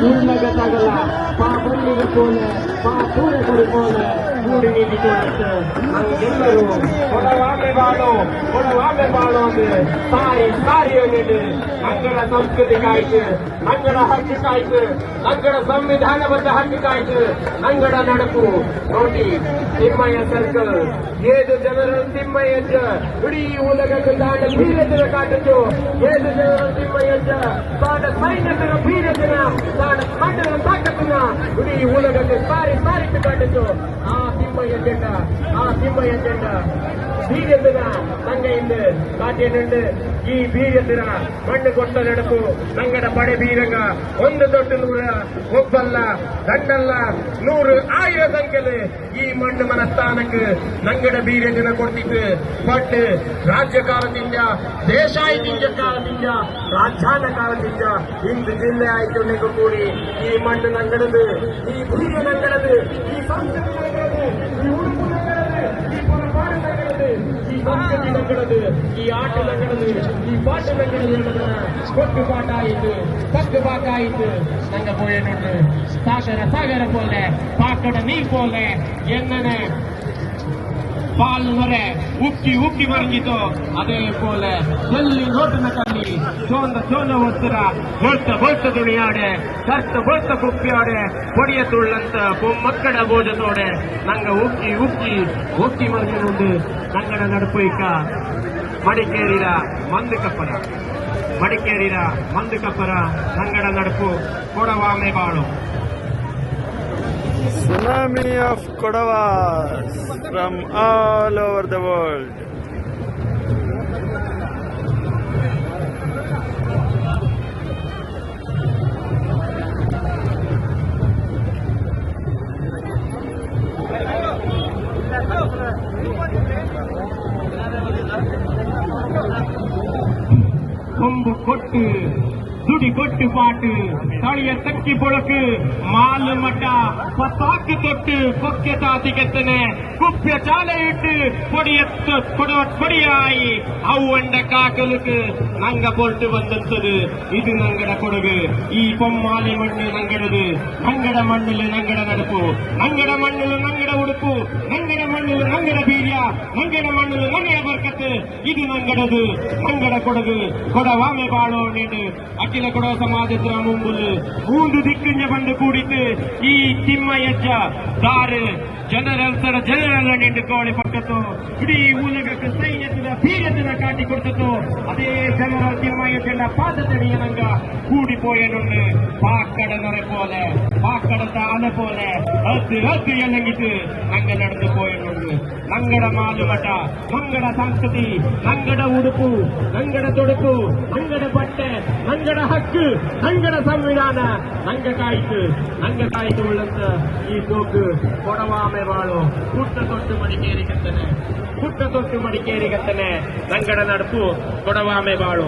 ൂർണ്ണകത്തകല പാപുണ്ണിക പോലെ പാപൂരകൊരു പോലെ കൂടി നീട്ടിക്കൊണ്ടിട്ട് അങ്ങെല്ലರೂ ಕೊಡವಾಮೆ ಬಾಳೋ ಅಂದ್ರೆ ಸಾರಿ ಅಂದಿட்டு ನಂಗಡ ಸಂಸ್ಕೃತಿ ಕಾಯ್ತು ನಂಗಡ ಹಕ್ಕು ಕಾಯ್ತು ನಂಗಡ ಸಂವಿಧಾನಬದ್ಧ ಹಕ್ಕು ಕಾಯ್ತು ನಂಗಡ ನಡಕು ನೋಡಿ ತಿಮ್ಮಯ್ಯ ಸರ್ಕಲ್ ಏದು ಜನರ ತಿಮ್ಮಯ್ಯಜ್ಜ ಇಡೀ ಉಲಗಕ್ಕೆ ತಾಂಡ ಬೀರಜನ ಕಾಟದ್ದು ಏದು ಜನರ ತಿಮ್ಮಯ್ಯಜ್ಜ ತಾಂಡ ಸೈನ್ಯದ ಬೀರಜನ ತಾಂಡ ಮಂಡಲ ತಾಕತ್ತಿನ ಇಡೀ ಉಲಗಕ್ಕೆ ಸಾರಿ ಕಾಟದ್ದು ಆ ತಿಮ್ಮಯ್ಯ ಜೆಂಡ ಬೀರ್ಯಂದಿನ ತಂಗೆಯಿಂದ ಕಾಟೇನುಂಡು ಈ ಬೀರ್ಯಂದಿನ ಮಣ್ಣು ಕೊಟ್ಟ ನಡಕು ನಂಗಡ ಪಡೆ ಬೀರಂಗ ಒಂದು ದೊಡ್ಡ ನೂರ ಒಬ್ಬಲ್ಲ ದಂಡಲ್ಲ 100,000 ಸಂಖ್ಯೆಲು ಈ ಮಣ್ಣು ಮನಸ್ಥಾನಕ್ಕೆ ನಂಗಡ ಬೀರ್ಯಂದಿನ ಕೊಡ್ತಿತ್ತು ಬಟ್ ರಾಜ್ಯ ಕಾಲದಿಂದ ದೇಶಾಯಿತಿಂಜ ಕಾಲದಿಂದ ರಾಜ್ಯಾನ ಕಾಲದಿಂದ ಇಂದು ಜಿಲ್ಲೆ ಆಯ್ತು ಕೂಡಿ ಈ ಮಣ್ಣು ನಂಗಡದು ಈ ಬೀರ್ಯ ನಂಗಡದು ಈ ಸಂಸ್ಕೃತಿ ನಂಗಡದು ಈ ಉಡುಪು ನಂಗಡದು ಈ ಪರಪಾಡು ನಂಗಡದು ಈ ಸಂಸ್ಕೃತಿ ನಂಗಡದು ಈ ಆಟ ನಂಗಡದು ಈ ಪಾಠ ನಂಗಡದು ಕೊಟ್ಟು ಪಾಠ ಆಯಿತು ಪಕ್ಕು ಪಾಠ ಆಯಿತು ನಂಗೆ போயனுண்டு சாகர போல பாக்கட நீ போல என்னன்னு பால் வர ಉಕ್ಕಿ ಮರಂಗಿತು ಅದೇ ಪೋಲ ಎಲ್ಲಿ ನೋಟಿನ ಕಲ್ಲಿ ಚೋಂದ ಒತ್ತರ ಬೊಳ್ತ ದುಣಿಯಾಡೆ ಕರ್ತ ಕುಪ್ಪಿಯಾಡೆ పొడిಯ ತುಳ್ಳಂತ ಮಕ್ಕಳ ಭೋಜನೋಡೆ ನಂಗ ಉಕ್ಕಿ ಮರಂಗಿನುಂಡು ನಂಗಡ ನಡುಪು ಇಕ್ಕ ಮಡಿಕೇರಿರ ಮಂದು ಕಪ್ಪರ ನಂಗಡ ನಡುಪು ಕೊಡವಾಮೆ ಬಾಳು. Tsunami of Kodavas from all over the world. கொம்பு கொட்டு துடி கொட்டு பாட்டு தளிய தக்கி பொழக்கு மாಲು ಮಠ ಪತಾಕಿ ತೊಟ್ಟು ಕೊಕ್ಕೆ ತಾತಿ ಕೆತ್ತನೆ ಕುಪ್ಪೆ ಚಾಲೆ ಇಟ್ಟು பொடியாயி அவ்வண்ட காக்கலுக்கு நங்க பொருட்டு வந்தது இது நங்கட கொடுகு ಈ பொம்மாಲಿ மண்ணு நங்கடது நங்கட மண்ணில் நங்கட நடுப்பு நங்கட மண்ணில் நங்கட உடுப்பு நங்கட மண்ணில் நங்கட ಬೀರ್ಯ நங்கட மண்ணில் நங்கட ಬರ್ಕತ್ತು ಇದು ನಂಗಡದು ನಂಗಡ ಕೊಡಗು ಕೊಡವಾಮೆ ಬಾಳೋ ನೀಡು ಅಖಿಲ ಕೊಡವ ಸಮಾಜದ ಮುಂಬುಲು 3 ದಿಕ್ಕಿನ ಬಂದು ಕೂಡಿತು ಈ ತಿಮ್ಮಯ್ಯಜ್ಜ ದಾರು ಜನರಲ್ ನಿಂಡು ಕೋಳಿ ಪಕ್ಕತ್ತು ಇಡೀ ಉಲಗಕ್ಕೆ ಸೈನ್ಯದ ಬೀರತನ ಕಾಟಿ ಕೊಡ್ತತ್ತು ಅದೇ ಜನರಲ್ ತಿಮ್ಮಯ್ಯಜ್ಜನ ಪಾದತಡಿಯ ನಂಗ ಕೂಡಿಪೋಯನುಂಡು ಪಾಕಡ ನೊರೆ പോലെ ಪಾಕಡದ ಅಲೆ പോലെ ಅದ್ದು ಎಲ್ಲಂಗಿತು ನಂಗ ನಡೆದು போயನುಂಡು ನಂಗಡ ಮಾಲು ಮಠ ನಂಗಡ ಸಂಸ್ಕೃತಿ ನಂಗಡ ಉಡುಪು ನಂಗಡ ತೊಡುಪು ನಂಗಡ ಬಟ್ಟೆ ನಂಗಡ ಹಕ್ಕು ನಂಗಡ ಸಂವಿಧಾನ ನಂಗ ಕಾಯಿತು ಉಳ್ಳಂತ ಈ ಸೋಕು ಕೊಡವಾಮೆ ಬಾಳು ಪುಟ್ಟ ತೊಟ್ಟು ಮಡಿಕೇರಿ ಕತ್ತನೆ ನಂಗಡ ನಡುಪು ಕೊಡವಾಮೆ ಬಾಳು.